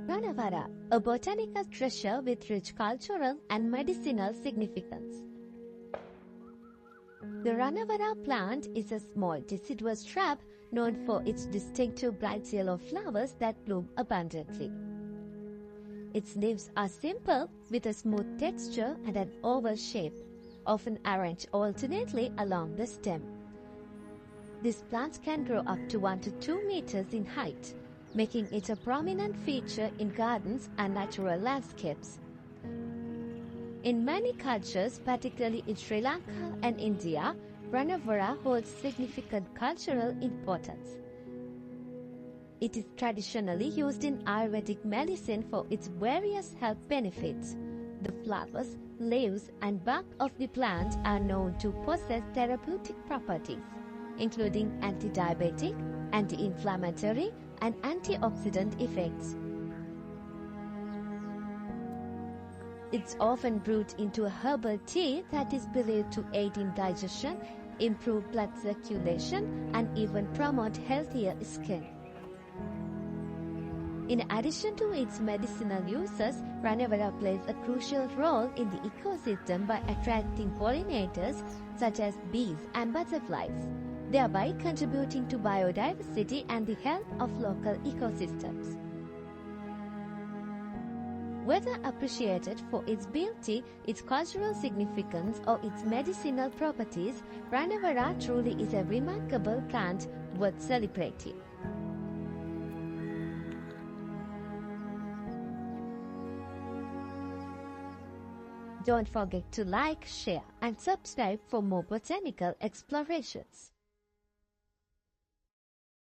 Ranawara, a botanical treasure with rich cultural and medicinal significance. The Ranawara plant is a small deciduous shrub known for its distinctive bright yellow flowers that bloom abundantly. Its leaves are simple with a smooth texture and an oval shape, often arranged alternately along the stem. These plants can grow up to 1 to 2 meters in height, making it a prominent feature in gardens and natural landscapes. In many cultures, particularly in Sri Lanka and India, Ranawara holds significant cultural importance. It is traditionally used in Ayurvedic medicine for its various health benefits. The flowers, leaves, and bark of the plant are known to possess therapeutic properties, including anti-diabetic, anti-inflammatory, and antioxidant effects. It's often brewed into a herbal tea that is believed to aid in digestion, improve blood circulation, and even promote healthier skin. In addition to its medicinal uses, Ranawara plays a crucial role in the ecosystem by attracting pollinators such as bees and butterflies, thereby contributing to biodiversity and the health of local ecosystems. Whether appreciated for its beauty, its cultural significance, or its medicinal properties, Ranawara truly is a remarkable plant worth celebrating. Don't forget to like, share, and subscribe for more botanical explorations.